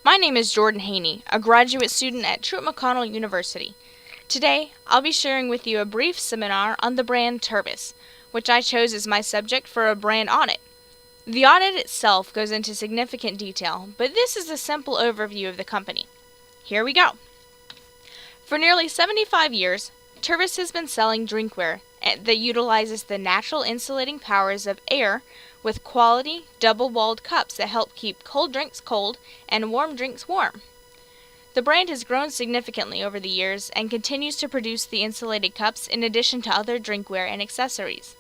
My name is Jordan Haney, a graduate student at Truett McConnell University. Today, I'll be sharing with you a brief seminar on the brand Tervis, which I chose as my subject for a brand audit. The audit itself goes into significant detail, but this is a simple overview of the company. Here we go. For nearly 75 years, Tervis has been selling drinkware that utilizes the natural insulating powers of air with quality, double-walled cups that help keep cold drinks cold and warm drinks warm. The brand has grown significantly over the years and continues to produce the insulated cups in addition to other drinkware and accessories.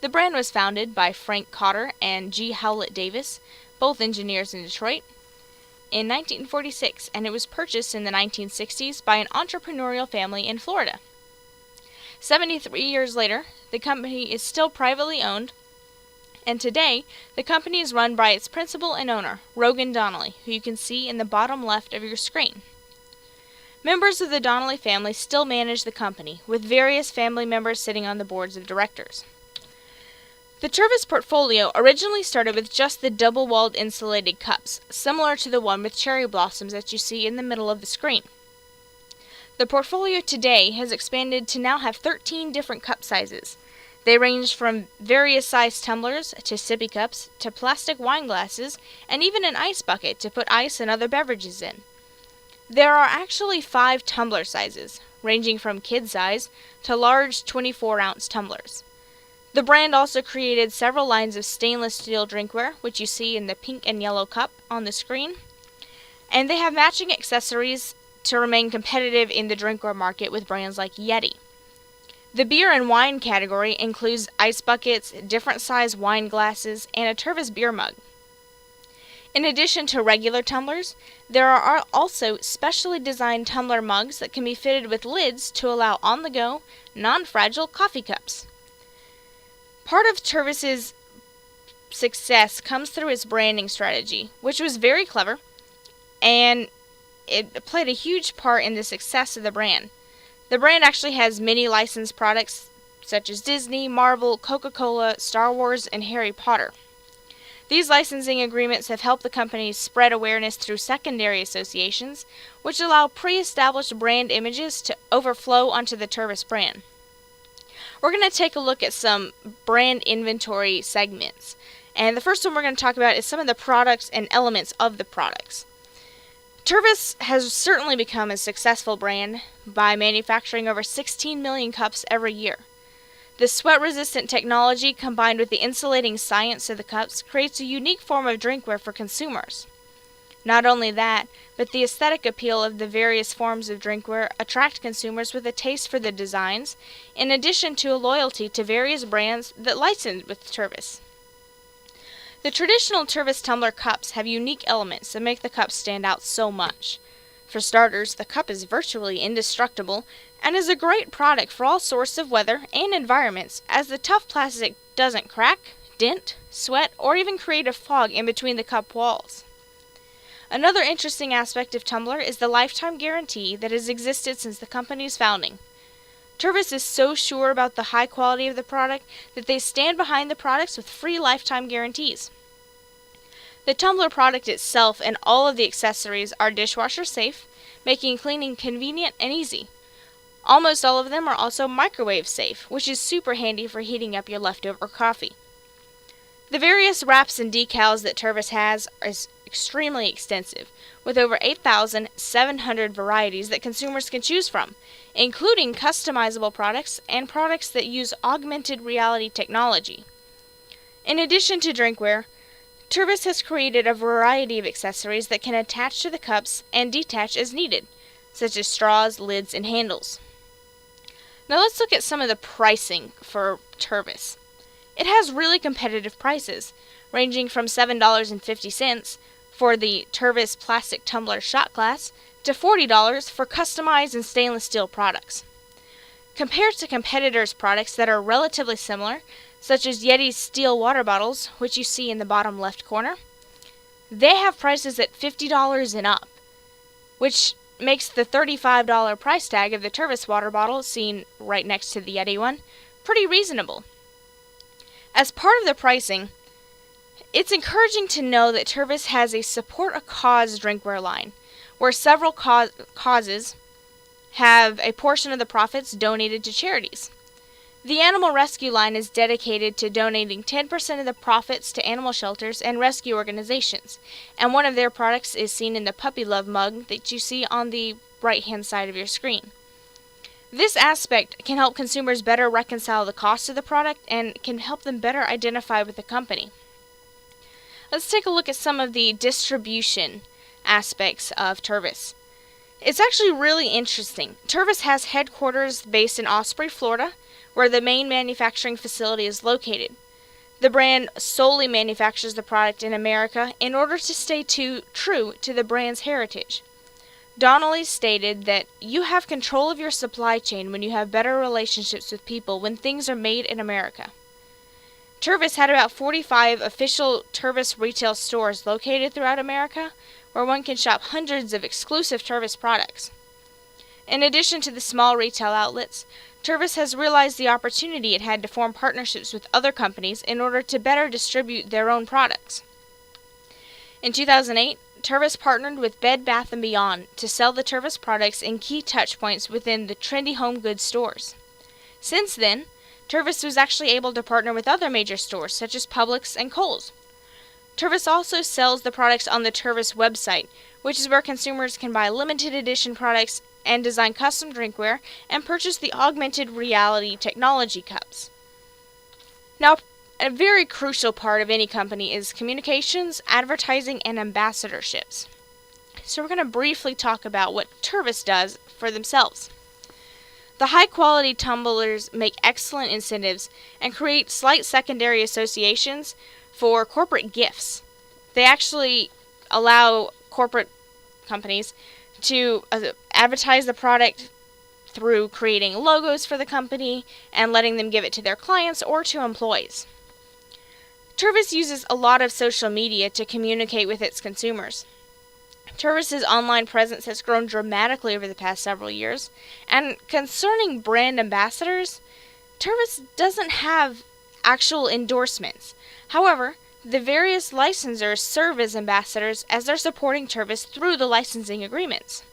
The brand was founded by Frank Cotter and G. Howlett Davis, both engineers in Detroit, in 1946, and it was purchased in the 1960s by an entrepreneurial family in Florida. 73 years later, the company is still privately owned, and today, the company is run by its principal and owner, Rogan Donnelly, who you can see in the bottom left of your screen. Members of the Donnelly family still manage the company, with various family members sitting on the boards of directors. The Tervis portfolio originally started with just the double-walled insulated cups, similar to the one with cherry blossoms that you see in the middle of the screen. The portfolio today has expanded to now have 13 different cup sizes. They range from various sized tumblers to sippy cups to plastic wine glasses and even an ice bucket to put ice and other beverages in. There are actually 5 tumbler sizes, ranging from kid size to large 24-ounce tumblers. The brand also created several lines of stainless steel drinkware, which you see in the pink and yellow cup on the screen, and they have matching accessories to remain competitive in the drinkware market with brands like Yeti. The beer and wine category includes ice buckets, different size wine glasses, and a Tervis beer mug. In addition to regular tumblers, there are also specially designed tumbler mugs that can be fitted with lids to allow on-the-go, non-fragile coffee cups. Part of Tervis's success comes through its branding strategy, which was very clever, and it played a huge part in the success of the brand. The brand actually has many licensed products such as Disney, Marvel, Coca-Cola, Star Wars, and Harry Potter. These licensing agreements have helped the company spread awareness through secondary associations, which allow pre-established brand images to overflow onto the Tervis brand. We're going to take a look at some brand inventory segments, and the first one we're going to talk about is some of the products and elements of the products. Tervis has certainly become a successful brand by manufacturing over 16 million cups every year. The sweat-resistant technology combined with the insulating science of the cups creates a unique form of drinkware for consumers. Not only that, but the aesthetic appeal of the various forms of drinkware attract consumers with a taste for the designs, in addition to a loyalty to various brands that license with Tervis. The traditional Tervis tumbler cups have unique elements that make the cup stand out so much. For starters, the cup is virtually indestructible and is a great product for all sorts of weather and environments, as the tough plastic doesn't crack, dent, sweat, or even create a fog in between the cup walls. Another interesting aspect of Tumbler is the lifetime guarantee that has existed since the company's founding. Tervis is so sure about the high quality of the product that they stand behind the products with free lifetime guarantees. The tumbler product itself and all of the accessories are dishwasher safe, making cleaning convenient and easy. Almost all of them are also microwave safe, which is super handy for heating up your leftover coffee. The various wraps and decals that Tervis has is extremely extensive, with over 8,700 varieties that consumers can choose from, including customizable products and products that use augmented reality technology. In addition to drinkware, Tervis has created a variety of accessories that can attach to the cups and detach as needed, such as straws, lids, and handles. Now let's look at some of the pricing for Tervis. It has really competitive prices, ranging from $7.50 for the Tervis plastic tumbler shot glass to $40 for customized and stainless steel products. Compared to competitors' products that are relatively similar, such as Yeti's steel water bottles, which you see in the bottom left corner, they have prices at $50 and up, which makes the $35 price tag of the Tervis water bottle, seen right next to the Yeti one, pretty reasonable. As part of the pricing, It's encouraging to know that Tervis has a Support a Cause drinkware line, where several causes have a portion of the profits donated to charities. The animal rescue line is dedicated to donating 10% of the profits to animal shelters and rescue organizations, and one of their products is seen in the Puppy Love mug that you see on the right-hand side of your screen. This aspect can help consumers better reconcile the cost of the product and can help them better identify with the company. Let's take a look at some of the distribution aspects of Tervis. It's actually really interesting. Tervis has headquarters based in Osprey, Florida, where the main manufacturing facility is located. The brand solely manufactures the product in America in order to stay true to the brand's heritage. Donnelly stated that you have control of your supply chain when you have better relationships with people when things are made in America. Tervis had about 45 official Tervis retail stores located throughout America, where one can shop hundreds of exclusive Tervis products. In addition to the small retail outlets, Tervis has realized the opportunity it had to form partnerships with other companies in order to better distribute their own products. In 2008, Tervis partnered with Bed Bath & Beyond to sell the Tervis products in key touchpoints within the trendy home goods stores. Since then, Tervis was actually able to partner with other major stores such as Publix and Kohl's. Tervis also sells the products on the Tervis website, which is where consumers can buy limited edition products and design custom drinkware and purchase the augmented reality technology cups. Now, a very crucial part of any company is communications, advertising, and ambassadorships. So we're going to briefly talk about what Tervis does for themselves. The high-quality tumblers make excellent incentives and create slight secondary associations for corporate gifts. They actually allow corporate companies to advertise the product through creating logos for the company and letting them give it to their clients or to employees. Tervis uses a lot of social media to communicate with its consumers. Tervis's online presence has grown dramatically over the past several years, and concerning brand ambassadors, Tervis doesn't have actual endorsements. However, the various licensors serve as ambassadors as they're supporting Tervis through the licensing agreements.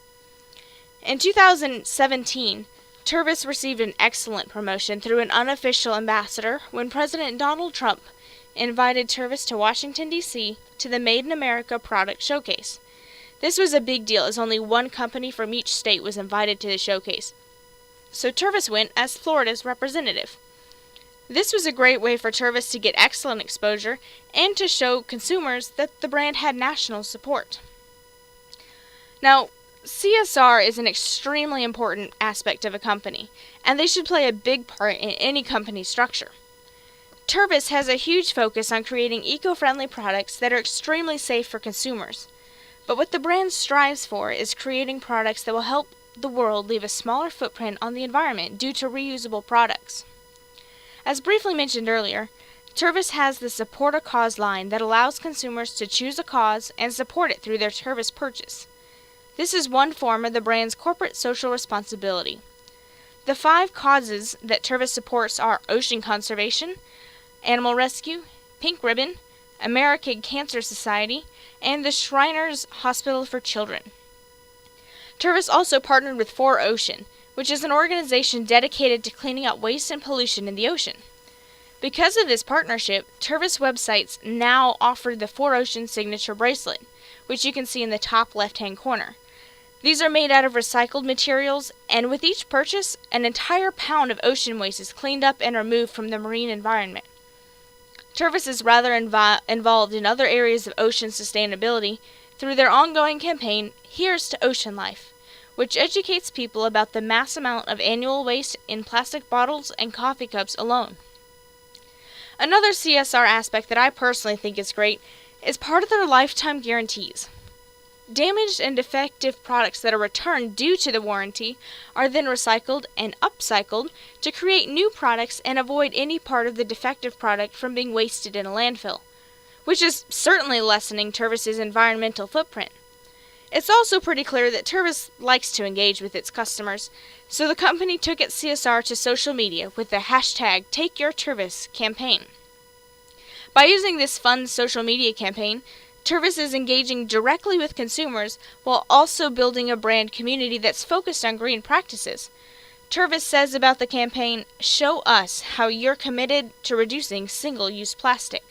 In 2017, Tervis received an excellent promotion through an unofficial ambassador when President Donald Trump invited Tervis to Washington, D.C. to the Made in America product showcase. This was a big deal as only one company from each state was invited to the showcase. So Tervis went as Florida's representative. This was a great way for Tervis to get excellent exposure and to show consumers that the brand had national support. Now, CSR is an extremely important aspect of a company, and they should play a big part in any company structure. Tervis has a huge focus on creating eco-friendly products that are extremely safe for consumers. But what the brand strives for is creating products that will help the world leave a smaller footprint on the environment due to reusable products. As briefly mentioned earlier, Tervis has the Support a Cause line that allows consumers to choose a cause and support it through their Tervis purchase. This is one form of the brand's corporate social responsibility. The 5 causes that Tervis supports are ocean conservation, animal rescue, Pink Ribbon, American Cancer Society, and the Shriners Hospital for Children. Tervis also partnered with 4Ocean, which is an organization dedicated to cleaning up waste and pollution in the ocean. Because of this partnership, Tervis websites now offer the 4Ocean signature bracelet, which you can see in the top left-hand corner. These are made out of recycled materials, and with each purchase, an entire pound of ocean waste is cleaned up and removed from the marine environment. Tervis is rather involved in other areas of ocean sustainability through their ongoing campaign, Here's to Ocean Life, which educates people about the mass amount of annual waste in plastic bottles and coffee cups alone. Another CSR aspect that I personally think is great is part of their lifetime guarantees. Damaged and defective products that are returned due to the warranty are then recycled and upcycled to create new products and avoid any part of the defective product from being wasted in a landfill, which is certainly lessening Tervis's environmental footprint. It's also pretty clear that Tervis likes to engage with its customers, so the company took its CSR to social media with the hashtag #TakeYourTervis campaign. By using this fun social media campaign, Tervis is engaging directly with consumers while also building a brand community that's focused on green practices. Tervis says about the campaign, "Show us how you're committed to reducing single-use plastic."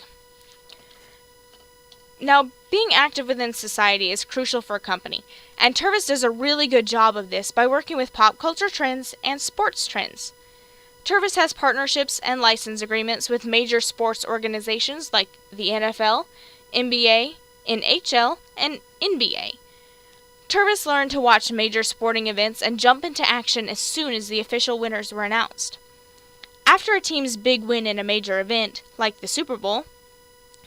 Now, being active within society is crucial for a company, and Tervis does a really good job of this by working with pop culture trends and sports trends. Tervis has partnerships and license agreements with major sports organizations like the NFL, NBA, NHL, and NBA. Tervis learned to watch major sporting events and jump into action as soon as the official winners were announced. After a team's big win in a major event, like the Super Bowl,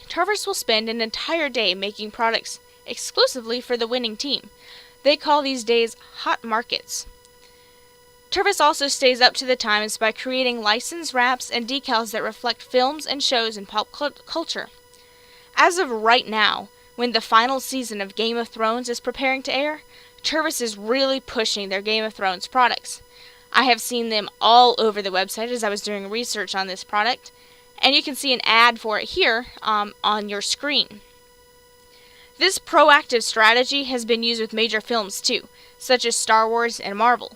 Tervis will spend an entire day making products exclusively for the winning team. They call these days hot markets. Tervis also stays up to the times by creating license wraps and decals that reflect films and shows in pop culture. As of right now, when the final season of Game of Thrones is preparing to air, Tervis is really pushing their Game of Thrones products. I have seen them all over the website as I was doing research on this product, and you can see an ad for it here on your screen. This proactive strategy has been used with major films too, such as Star Wars and Marvel.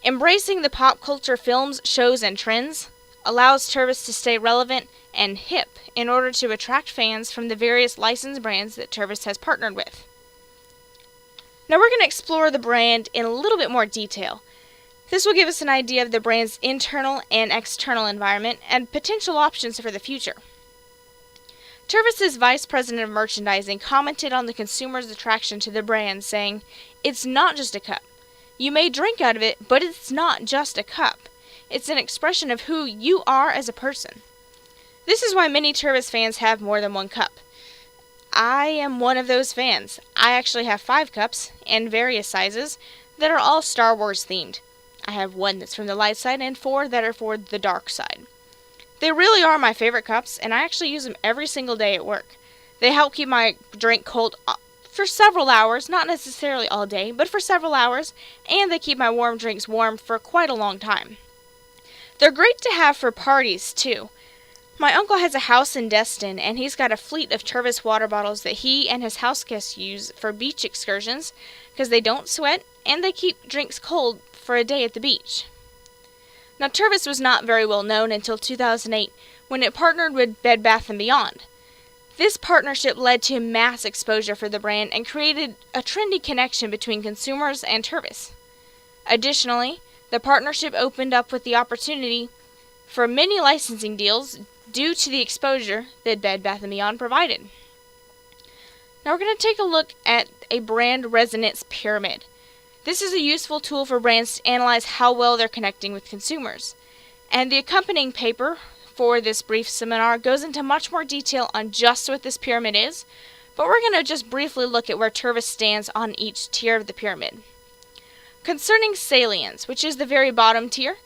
Embracing the pop culture films, shows, and trends allows Tervis to stay relevant and hip in order to attract fans from the various licensed brands that Tervis has partnered with. Now we're going to explore the brand in a little bit more detail. This will give us an idea of the brand's internal and external environment and potential options for the future. Tervis's Vice President of Merchandising commented on the consumer's attraction to the brand, saying, "It's not just a cup. You may drink out of it, but it's not just a cup. It's an expression of who you are as a person." This is why many Tervis fans have more than one cup. I am one of those fans. I actually have 5 cups, in various sizes, that are all Star Wars themed. I have 1 that's from the light side and 4 that are for the dark side. They really are my favorite cups, and I actually use them every single day at work. They help keep my drink cold for several hours, not necessarily all day, but for several hours, and they keep my warm drinks warm for quite a long time. They're great to have for parties, too. My uncle has a house in Destin, and he's got a fleet of Tervis water bottles that he and his house guests use for beach excursions because they don't sweat and they keep drinks cold for a day at the beach. Now, Tervis was not very well known until 2008 when it partnered with Bed Bath & Beyond. This partnership led to mass exposure for the brand and created a trendy connection between consumers and Tervis. Additionally, the partnership opened up with the opportunity for many licensing deals due to the exposure that Bed Bath & Beyond provided. Now we're going to take a look at a brand resonance pyramid. This is a useful tool for brands to analyze how well they're connecting with consumers. And the accompanying paper for this brief seminar goes into much more detail on just what this pyramid is, but we're going to just briefly look at where Tervis stands on each tier of the pyramid. Concerning salience, which is the very bottom tier,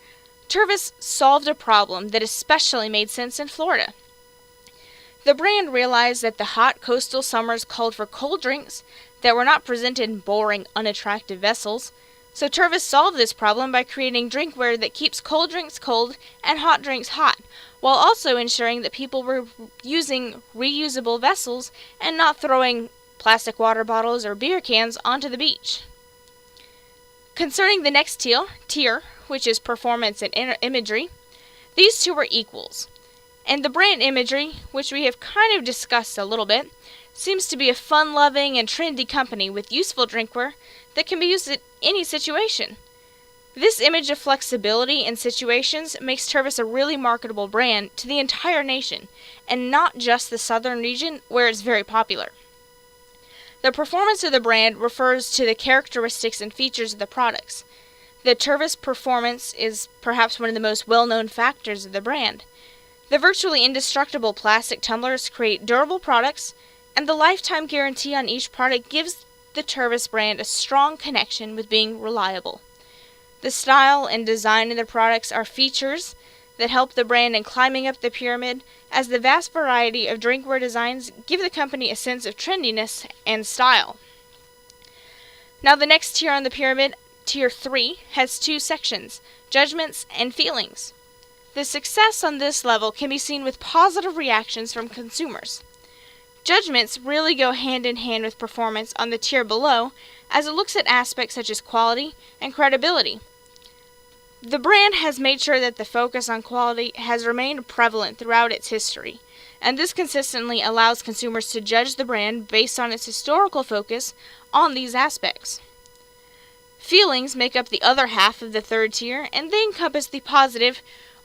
Tervis solved a problem that especially made sense in Florida. The brand realized that the hot coastal summers called for cold drinks that were not presented in boring, unattractive vessels, so Tervis solved this problem by creating drinkware that keeps cold drinks cold and hot drinks hot, while also ensuring that people were using reusable vessels and not throwing plastic water bottles or beer cans onto the beach. Concerning the next tier, which is performance and imagery, these two are equals. And the brand imagery, which we have kind of discussed a little bit, seems to be a fun-loving and trendy company with useful drinkware that can be used in any situation. This image of flexibility in situations makes Tervis a really marketable brand to the entire nation, and not just the southern region where it's very popular. The performance of the brand refers to the characteristics and features of the products. The Tervis performance is perhaps one of the most well-known factors of the brand. The virtually indestructible plastic tumblers create durable products, and the lifetime guarantee on each product gives the Tervis brand a strong connection with being reliable. The style and design of the products are features that help the brand in climbing up the pyramid, as the vast variety of drinkware designs give the company a sense of trendiness and style. Now the next tier on the pyramid, Tier 3, has 2 sections, judgments and feelings. The success on this level can be seen with positive reactions from consumers. Judgments really go hand in hand with performance on the tier below, as it looks at aspects such as quality and credibility. The brand has made sure that the focus on quality has remained prevalent throughout its history, and this consistently allows consumers to judge the brand based on its historical focus on these aspects. Feelings make up the other half of the third tier, and they encompass the positive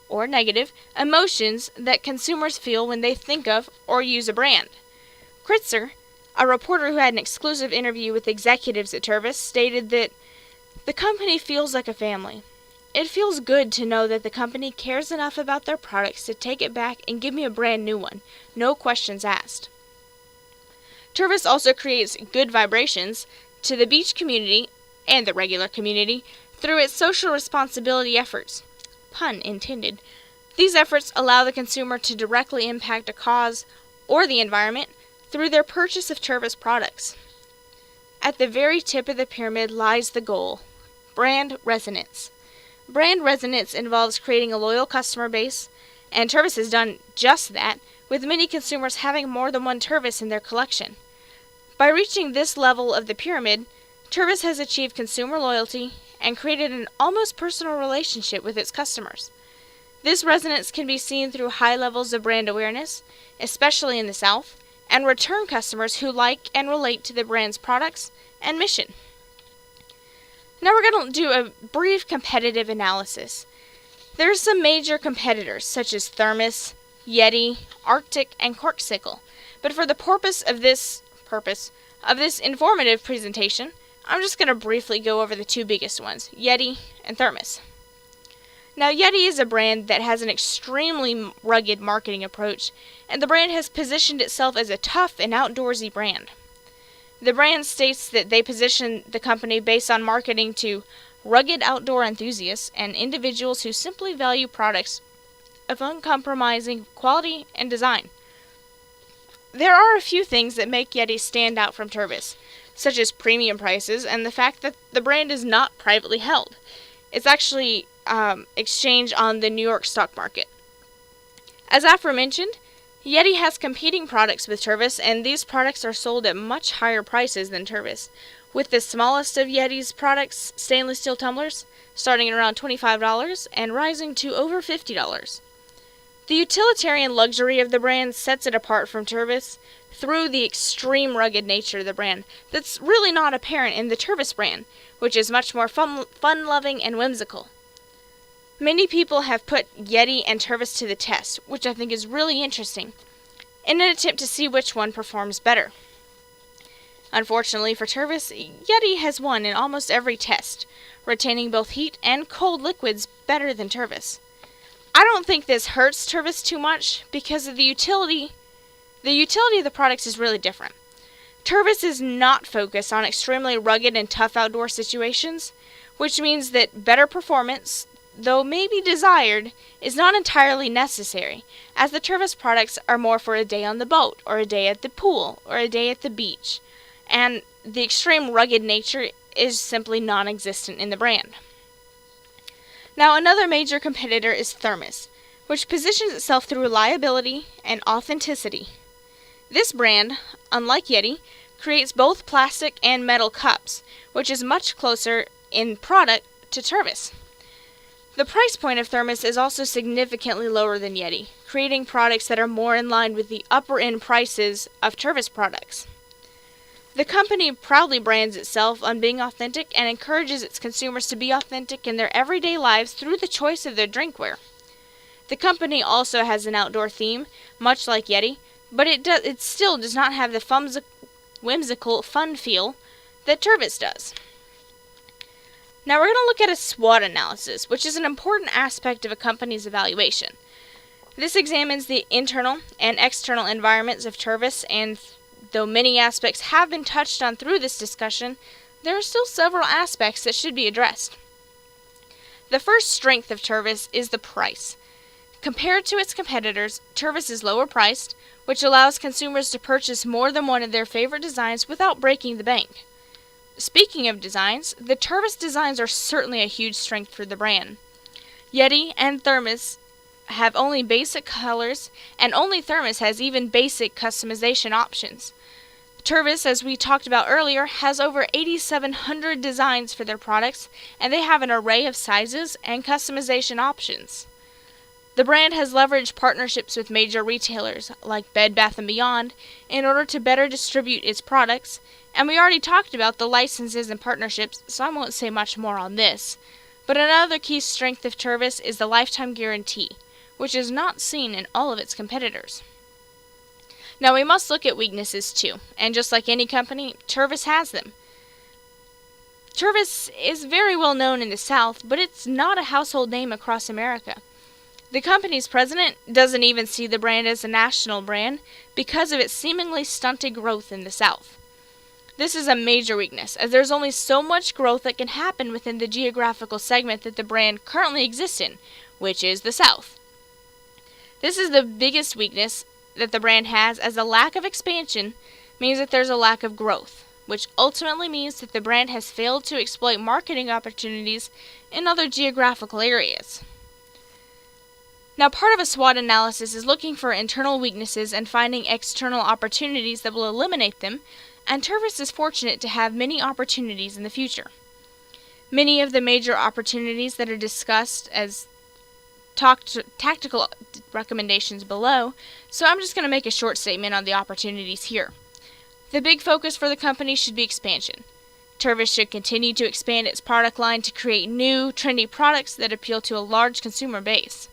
or negative emotions that consumers feel when they think of or use a brand. Kritzer, a reporter who had an exclusive interview with executives at Tervis, stated that the company feels like a family. It feels good to know that the company cares enough about their products to take it back and give me a brand new one, no questions asked. Tervis also creates good vibrations to the beach community and the regular community through its social responsibility efforts. Pun intended. These efforts allow the consumer to directly impact a cause or the environment through their purchase of Tervis products. At the very tip of the pyramid lies the goal: brand resonance. Brand resonance involves creating a loyal customer base, and Tervis has done just that, with many consumers having more than one Tervis in their collection. By reaching this level of the pyramid, Tervis has achieved consumer loyalty and created an almost personal relationship with its customers. This resonance can be seen through high levels of brand awareness, especially in the South, and return customers who like and relate to the brand's products and mission. Now we're going to do a brief competitive analysis. There are some major competitors such as Tervis, Yeti, Arctic, and Corksicle, but for the purpose of this informative presentation, I'm just going to briefly go over the two biggest ones, Yeti and Tervis. Now, Yeti is a brand that has an extremely rugged marketing approach, and the brand has positioned itself as a tough and outdoorsy brand. The brand states that they position the company based on marketing to rugged outdoor enthusiasts and individuals who simply value products of uncompromising quality and design. There are a few things that make Yeti stand out from Tervis, such as premium prices and the fact that the brand is not privately held. It's actually exchanged on the New York stock market. As aforementioned, Yeti has competing products with Tervis, and these products are sold at much higher prices than Tervis, with the smallest of Yeti's products, stainless steel tumblers, starting at around $25 and rising to over $50. The utilitarian luxury of the brand sets it apart from Tervis through the extreme rugged nature of the brand that's really not apparent in the Tervis brand, which is much more fun-loving and whimsical. Many people have put Yeti and Tervis to the test, which I think is really interesting, in an attempt to see which one performs better. Unfortunately for Tervis, Yeti has won in almost every test, retaining both heat and cold liquids better than Tervis. I don't think this hurts Tervis too much because of the utility. The utility of the products is really different. Tervis is not focused on extremely rugged and tough outdoor situations, which means that better performance, though may be desired, is not entirely necessary, as the Tervis products are more for a day on the boat, or a day at the pool, or a day at the beach, and the extreme rugged nature is simply non-existent in the brand. Now, another major competitor is Tervis, which positions itself through reliability and authenticity. This brand, unlike Yeti, creates both plastic and metal cups, which is much closer in product to Tervis. The price point of Tervis is also significantly lower than Yeti, creating products that are more in line with the upper-end prices of Tervis products. The company proudly brands itself on being authentic and encourages its consumers to be authentic in their everyday lives through the choice of their drinkware. The company also has an outdoor theme, much like Yeti, but it still does not have the whimsical fun feel that Tervis does. Now we're going to look at a SWOT analysis, which is an important aspect of a company's evaluation. This examines the internal and external environments of Tervis, and though many aspects have been touched on through this discussion, there are still several aspects that should be addressed. The first strength of Tervis is the price. Compared to its competitors, Tervis is lower priced, which allows consumers to purchase more than one of their favorite designs without breaking the bank. Speaking of designs, the Tervis designs are certainly a huge strength for the brand. Yeti and Tervis have only basic colors, and only Tervis has even basic customization options. Tervis, as we talked about earlier, has over 8,700 designs for their products, and they have an array of sizes and customization options. The brand has leveraged partnerships with major retailers like Bed Bath & Beyond in order to better distribute its products, and we already talked about the licenses and partnerships, so I won't say much more on this. But another key strength of Tervis is the lifetime guarantee, which is not seen in all of its competitors. Now we must look at weaknesses too, and just like any company, Tervis has them. Tervis is very well known in the South, but it's not a household name across America. The company's president doesn't even see the brand as a national brand because of its seemingly stunted growth in the South. This is a major weakness, as there's only so much growth that can happen within the geographical segment that the brand currently exists in, which is the South. This is the biggest weakness that the brand has, as a lack of expansion means that there's a lack of growth, which ultimately means that the brand has failed to exploit marketing opportunities in other geographical areas. Now, part of a SWOT analysis is looking for internal weaknesses and finding external opportunities that will eliminate them, and Tervis is fortunate to have many opportunities in the future. Many of the major opportunities that are discussed as tactical recommendations below, so I'm just going to make a short statement on the opportunities here. The big focus for the company should be expansion. Tervis should continue to expand its product line to create new, trendy products that appeal to a large consumer base.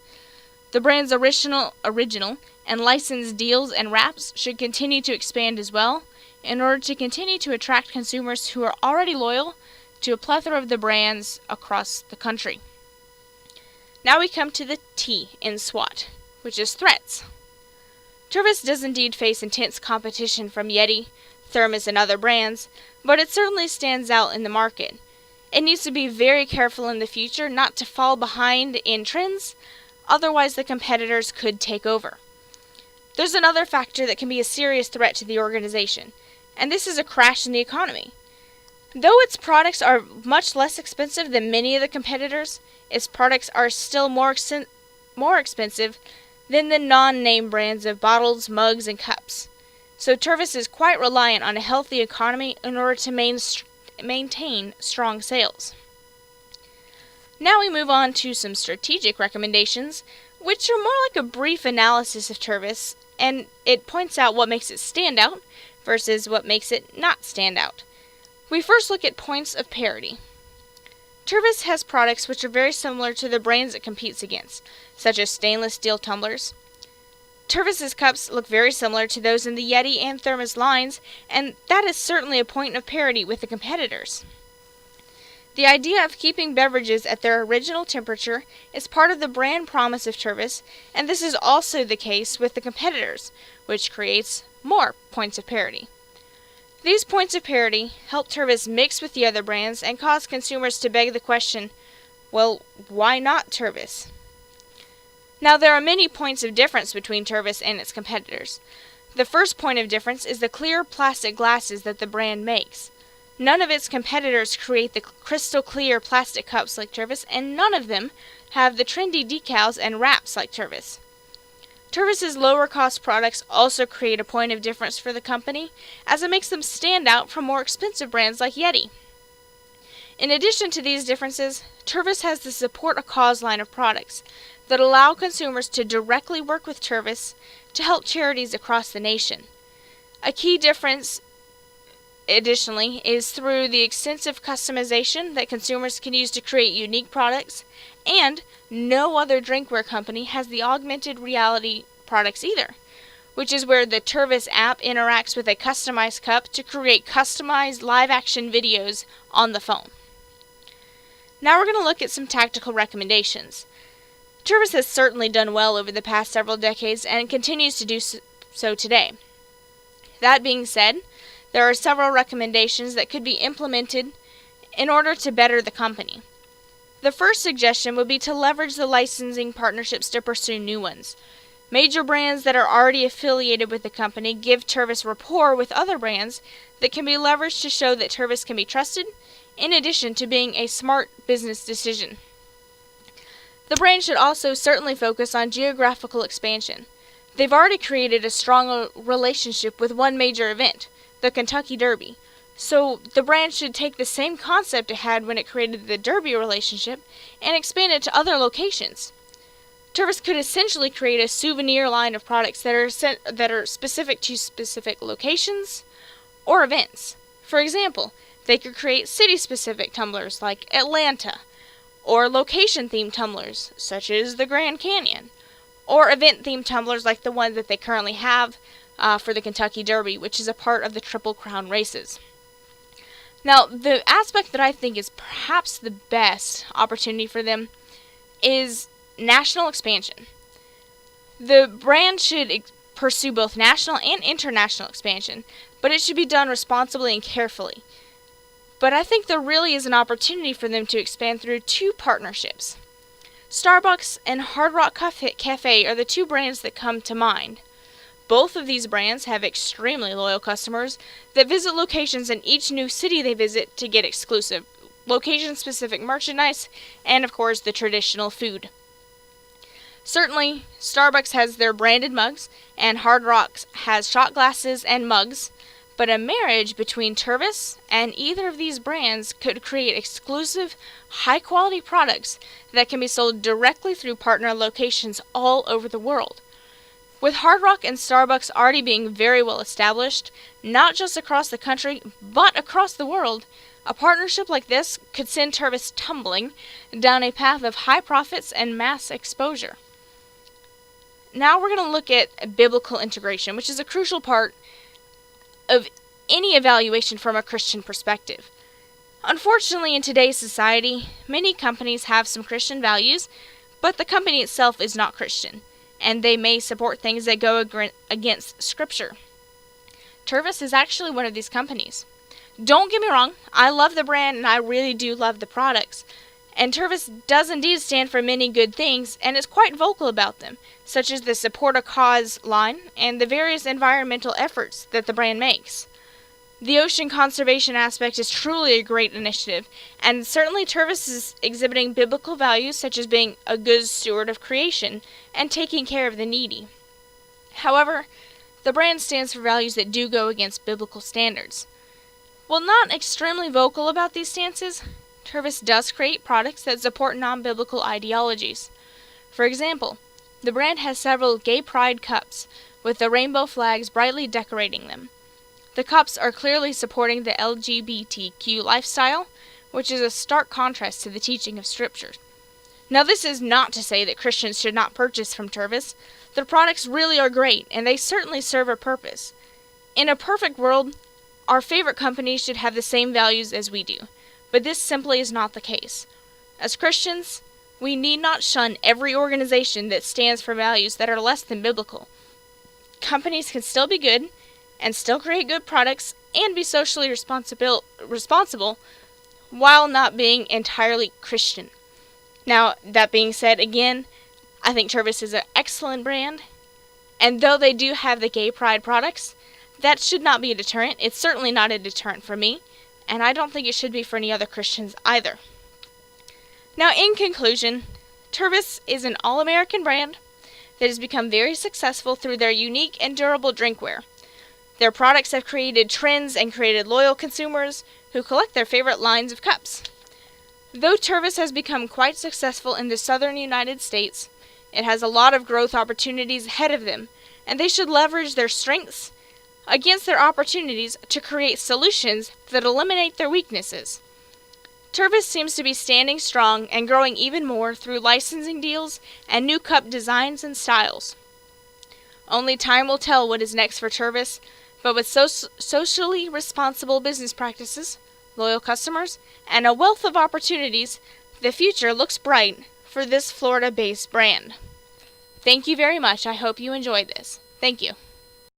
The brand's original and licensed deals and wraps should continue to expand as well, in order to continue to attract consumers who are already loyal to a plethora of the brands across the country. Now we come to the T in SWOT, which is threats. Tervis does indeed face intense competition from Yeti, Thermos, and other brands, but it certainly stands out in the market. It needs to be very careful in the future not to fall behind in trends, otherwise the competitors could take over. There's another factor that can be a serious threat to the organization, and this is a crash in the economy. Though its products are much less expensive than many of the competitors, its products are still more expensive than the non-name brands of bottles, mugs, and cups. So Tervis is quite reliant on a healthy economy in order to maintain strong sales. Now we move on to some strategic recommendations, which are more like a brief analysis of Tervis, and it points out what makes it stand out versus what makes it not stand out. We first look at points of parity. Tervis has products which are very similar to the brands it competes against, such as stainless steel tumblers. Tervis's cups look very similar to those in the Yeti and Thermos lines, and that is certainly a point of parity with the competitors. The idea of keeping beverages at their original temperature is part of the brand promise of Tervis, and this is also the case with the competitors, which creates more points of parity. These points of parity help Tervis mix with the other brands and cause consumers to beg the question, well, why not Tervis? Now, there are many points of difference between Tervis and its competitors. The first point of difference is the clear plastic glasses that the brand makes. None of its competitors create the crystal clear plastic cups like Tervis, and none of them have the trendy decals and wraps like Tervis. Tervis's lower cost products also create a point of difference for the company, as it makes them stand out from more expensive brands like Yeti. In addition to these differences, Tervis has the Support a Cause line of products that allow consumers to directly work with Tervis to help charities across the nation. A key difference, additionally, is through the extensive customization that consumers can use to create unique products, and no other drinkware company has the augmented reality products either, which is where the Tervis app interacts with a customized cup to create customized live-action videos on the phone. Now we're going to look at some tactical recommendations. Tervis has certainly done well over the past several decades and continues to do so today. That being said, there are several recommendations that could be implemented in order to better the company. The first suggestion would be to leverage the licensing partnerships to pursue new ones. Major brands that are already affiliated with the company give Tervis rapport with other brands that can be leveraged to show that Tervis can be trusted, in addition to being a smart business decision. The brand should also certainly focus on geographical expansion. They've already created a strong relationship with one major event, the Kentucky Derby. So the brand should take the same concept it had when it created the Derby relationship and expand it to other locations. Tervis could essentially create a souvenir line of products that are specific to specific locations or events. For example, they could create city-specific tumblers like Atlanta, or location-themed tumblers such as the Grand Canyon, or event-themed tumblers like the one that they currently have for the Kentucky Derby, which is a part of the Triple Crown races. Now, the aspect that I think is perhaps the best opportunity for them is national expansion. The brand should pursue both national and international expansion, but it should be done responsibly and carefully. But I think there really is an opportunity for them to expand through two partnerships. Starbucks and Hard Rock Cafe are the two brands that come to mind. Both of these brands have extremely loyal customers that visit locations in each new city they visit to get exclusive, location-specific merchandise, and of course the traditional food. Certainly, Starbucks has their branded mugs, and Hard Rock has shot glasses and mugs, but a marriage between Tervis and either of these brands could create exclusive, high-quality products that can be sold directly through partner locations all over the world. With Hard Rock and Starbucks already being very well established, not just across the country, but across the world, a partnership like this could send Tervis tumbling down a path of high profits and mass exposure. Now we're going to look at biblical integration, which is a crucial part of any evaluation from a Christian perspective. Unfortunately, in today's society, many companies have some Christian values, but the company itself is not Christian, and they may support things that go against Scripture. Tervis is actually one of these companies. Don't get me wrong, I love the brand and I really do love the products. And Tervis does indeed stand for many good things and is quite vocal about them, such as the Support a Cause line and the various environmental efforts that the brand makes. The ocean conservation aspect is truly a great initiative, and certainly Tervis is exhibiting biblical values such as being a good steward of creation and taking care of the needy. However, the brand stands for values that do go against biblical standards. While not extremely vocal about these stances, Tervis does create products that support non-biblical ideologies. For example, the brand has several gay pride cups, with the rainbow flags brightly decorating them. The cups are clearly supporting the LGBTQ lifestyle, which is a stark contrast to the teaching of Scripture. Now, this is not to say that Christians should not purchase from Tervis. Their products really are great, and they certainly serve a purpose. In a perfect world, our favorite companies should have the same values as we do, but this simply is not the case. As Christians, we need not shun every organization that stands for values that are less than biblical. Companies can still be good, and still create good products, and be socially responsible, while not being entirely Christian. Now, that being said, again, I think Tervis is an excellent brand, and though they do have the gay pride products, that should not be a deterrent. It's certainly not a deterrent for me, and I don't think it should be for any other Christians either. Now, in conclusion, Tervis is an all-American brand that has become very successful through their unique and durable drinkware. Their products have created trends and created loyal consumers who collect their favorite lines of cups. Though Tervis has become quite successful in the southern United States, it has a lot of growth opportunities ahead of them, and they should leverage their strengths against their opportunities to create solutions that eliminate their weaknesses. Tervis seems to be standing strong and growing even more through licensing deals and new cup designs and styles. Only time will tell what is next for Tervis, but with socially responsible business practices, loyal customers, and a wealth of opportunities, the future looks bright for this Florida-based brand. Thank you very much. I hope you enjoyed this. Thank you.